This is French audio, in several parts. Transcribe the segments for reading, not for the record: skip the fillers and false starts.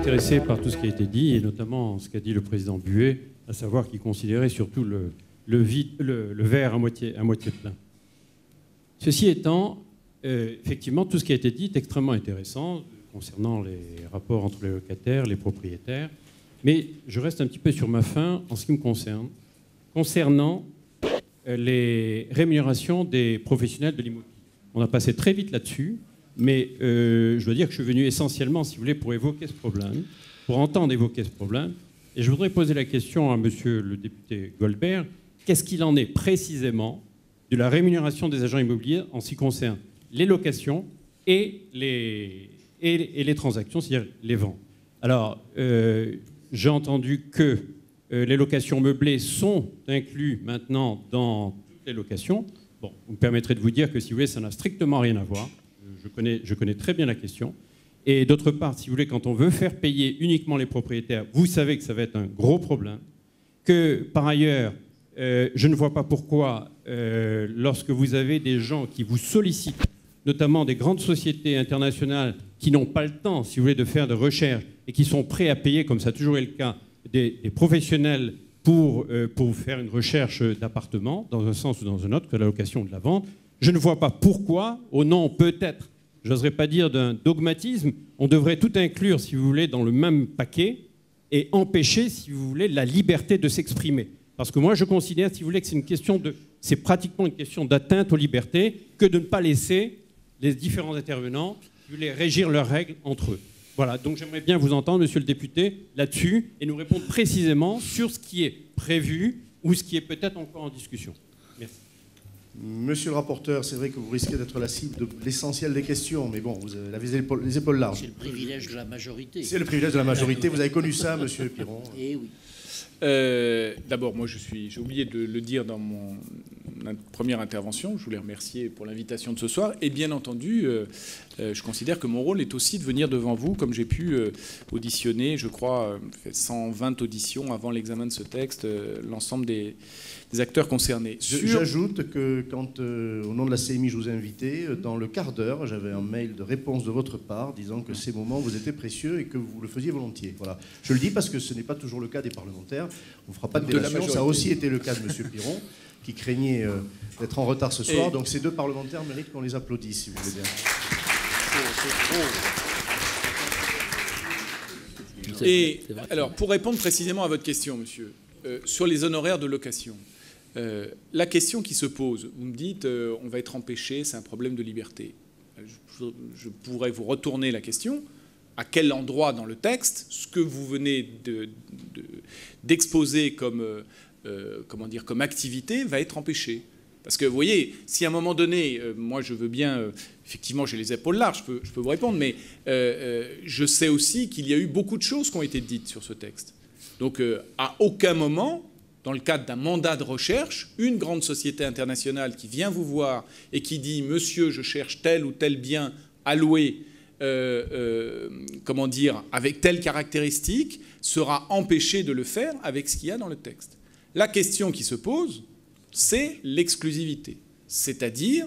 intéressé par tout ce qui a été dit, et notamment ce qu'a dit le président Buet, à savoir qu'il considérait surtout le verre à moitié plein. Ceci étant, effectivement, tout ce qui a été dit est extrêmement intéressant concernant les rapports entre les locataires, les propriétaires, mais je reste un petit peu sur ma faim en ce qui me concerne, concernant les rémunérations des professionnels de l'immobilier. On a passé très vite là-dessus, mais je dois dire que je suis venu essentiellement, si vous voulez, pour évoquer ce problème, pour entendre évoquer ce problème. Et je voudrais poser la question à monsieur le député Goldberg. Qu'est-ce qu'il en est précisément de la rémunération des agents immobiliers en ce qui concerne les locations et les transactions, c'est-à-dire les ventes? Alors, j'ai entendu que les locations meublées sont incluses maintenant dans toutes les locations. Bon, vous me permettrez de vous dire que, si vous voulez, ça n'a strictement rien à voir. Je connais très bien la question. Et d'autre part, si vous voulez, quand on veut faire payer uniquement les propriétaires, vous savez que ça va être un gros problème. Que, par ailleurs, je ne vois pas pourquoi, lorsque vous avez des gens qui vous sollicitent, notamment des grandes sociétés internationales qui n'ont pas le temps, si vous voulez, de faire de recherche et qui sont prêts à payer, comme ça a toujours été le cas, des professionnels pour faire une recherche d'appartement, dans un sens ou dans un autre, que la location ou de la vente, je ne vois pas pourquoi, au nom peut-être, je n'oserais pas dire d'un dogmatisme, on devrait tout inclure, si vous voulez, dans le même paquet et empêcher, si vous voulez, la liberté de s'exprimer. Parce que moi, je considère, si vous voulez, que c'est pratiquement une question d'atteinte aux libertés que de ne pas laisser les différents intervenants, si vous voulez, régir leurs règles entre eux. Voilà, donc j'aimerais bien vous entendre, monsieur le député, là-dessus, et nous répondre précisément sur ce qui est prévu ou ce qui est peut-être encore en discussion. Merci. Monsieur le rapporteur, c'est vrai que vous risquez d'être la cible de l'essentiel des questions, mais bon, vous avez les épaules larges. C'est le privilège de la majorité. C'est le privilège de la majorité. Vous avez connu ça, monsieur Piron? Eh oui. D'abord, moi, j'ai oublié de le dire dans mon première intervention. Je voulais remercier pour l'invitation de ce soir. Et bien entendu, je considère que mon rôle est aussi de venir devant vous, comme j'ai pu auditionner, je crois, 120 auditions avant l'examen de ce texte, l'ensemble des acteurs concernés. J'ajoute que quand, au nom de la CMI, je vous ai invité, dans le quart d'heure, j'avais un mail de réponse de votre part disant que ces moments vous étaient précieux et que vous le faisiez volontiers. Voilà. Je le dis parce que ce n'est pas toujours le cas des parlementaires. On ne fera pas de délation. Ça a aussi été le cas de M. Piron, qui craignait d'être en retard ce soir. Donc ces deux parlementaires méritent qu'on les applaudisse, si vous voulez bien. Et alors, pour répondre précisément à votre question, monsieur, sur les honoraires de location, la question qui se pose, vous me dites on va être empêché, c'est un problème de liberté. Je pourrais vous retourner la question. À quel endroit dans le texte ce que vous venez d'exposer comme activité va être empêché? Parce que vous voyez, si à un moment donné, moi je veux bien, effectivement j'ai les épaules larges, je peux vous répondre, mais je sais aussi qu'il y a eu beaucoup de choses qui ont été dites sur ce texte. Donc à aucun moment, dans le cadre d'un mandat de recherche, une grande société internationale qui vient vous voir et qui dit « Monsieur, je cherche tel ou tel bien à louer », avec telle caractéristique, sera empêché de le faire avec ce qu'il y a dans le texte. La question qui se pose, c'est l'exclusivité. C'est-à-dire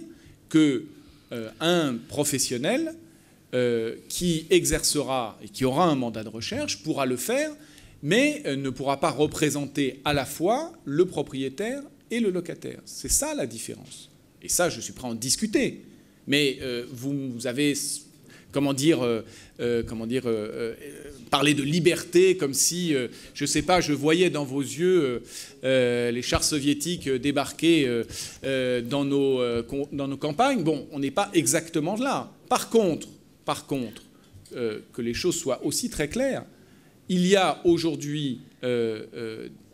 qu'un professionnel qui exercera et qui aura un mandat de recherche pourra le faire, mais ne pourra pas représenter à la fois le propriétaire et le locataire. C'est ça la différence. Et ça, je suis prêt à en discuter. Mais vous avez... parler de liberté comme si, je ne sais pas, je voyais dans vos yeux les chars soviétiques débarquer dans nos campagnes. Bon, on n'est pas exactement là. Par contre, que les choses soient aussi très claires, il y a aujourd'hui,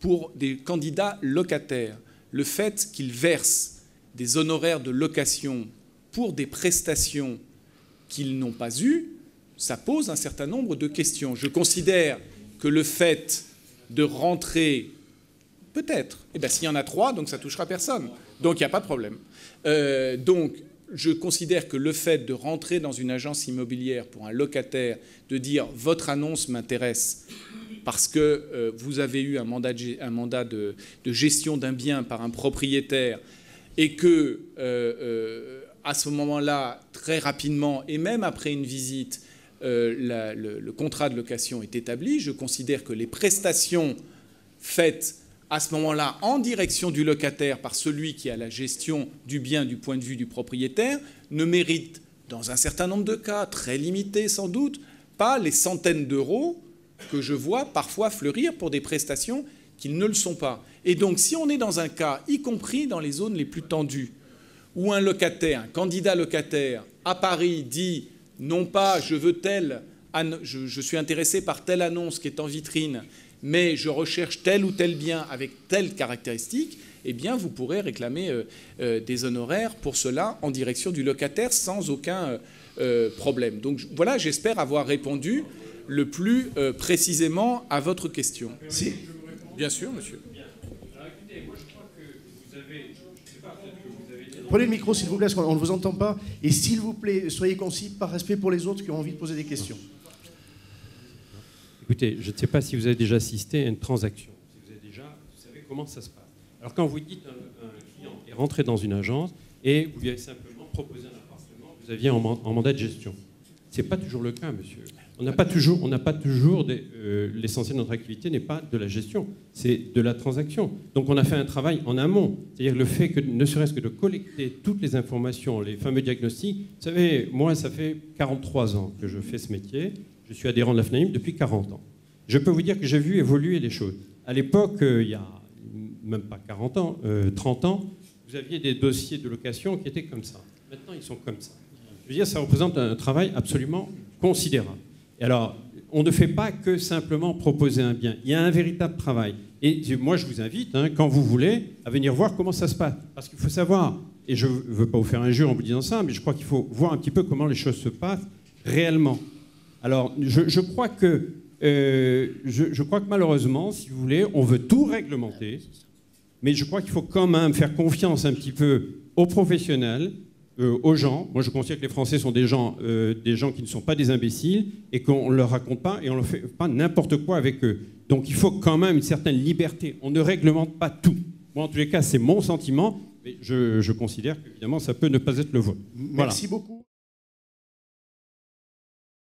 pour des candidats locataires, le fait qu'ils versent des honoraires de location pour des prestations qu'ils n'ont pas eues, ça pose un certain nombre de questions. Je considère que le fait de rentrer, peut-être, s'il y en a 3, donc ça ne touchera personne. Donc il n'y a pas de problème. Donc je considère que le fait de rentrer dans une agence immobilière pour un locataire, de dire « votre annonce m'intéresse » parce que vous avez eu un mandat de gestion d'un bien par un propriétaire et que, à ce moment-là, très rapidement, et même après une visite, le contrat de location est établi, je considère que les prestations faites à ce moment-là en direction du locataire par celui qui a la gestion du bien du point de vue du propriétaire ne méritent, dans un certain nombre de cas, très limités sans doute, pas les centaines d'euros que je vois parfois fleurir pour des prestations qui ne le sont pas. Et donc, si on est dans un cas, y compris dans les zones les plus tendues, où un locataire, un candidat locataire à Paris dit non pas je suis intéressé par telle annonce qui est en vitrine, mais je recherche tel ou tel bien avec telle caractéristique, eh bien vous pourrez réclamer des honoraires pour cela en direction du locataire sans aucun problème. Donc voilà, j'espère avoir répondu le plus précisément à votre question. Si. Bien sûr, monsieur. Prenez le micro, s'il vous plaît, parce qu'on ne vous entend pas. Et s'il vous plaît, soyez concis, par respect pour les autres qui ont envie de poser des questions. Écoutez, je ne sais pas si vous avez déjà assisté à une transaction. Si vous savez comment ça se passe. Alors quand vous dites un client est rentré dans une agence et vous lui avez simplement proposé un appartement, vous aviez en mandat de gestion. Ce n'est pas toujours le cas, monsieur. On n'a pas toujours l'essentiel de notre activité n'est pas de la gestion, c'est de la transaction. Donc on a fait un travail en amont. C'est-à-dire le fait que, ne serait-ce que de collecter toutes les informations, les fameux diagnostics. Vous savez, moi, ça fait 43 ans que je fais ce métier. Je suis adhérent de la FNAIM depuis 40 ans. Je peux vous dire que j'ai vu évoluer les choses. À l'époque, il y a même pas 40 ans, 30 ans, vous aviez des dossiers de location qui étaient comme ça. Maintenant, ils sont comme ça. Je veux dire, ça représente un travail absolument considérable. Et alors, on ne fait pas que simplement proposer un bien. Il y a un véritable travail. Et moi, je vous invite, quand vous voulez, à venir voir comment ça se passe. Parce qu'il faut savoir, et je ne veux pas vous faire injure en vous disant ça, mais je crois qu'il faut voir un petit peu comment les choses se passent réellement. Alors, je crois que malheureusement, si vous voulez, on veut tout réglementer, mais je crois qu'il faut quand même faire confiance un petit peu aux professionnels, aux gens. Moi, je considère que les Français sont des gens qui ne sont pas des imbéciles et qu'on ne leur raconte pas et on ne fait pas n'importe quoi avec eux. Donc, il faut quand même une certaine liberté. On ne réglemente pas tout. Moi, en tous les cas, c'est mon sentiment, mais je considère qu'évidemment, ça peut ne pas être le vôtre. Merci beaucoup.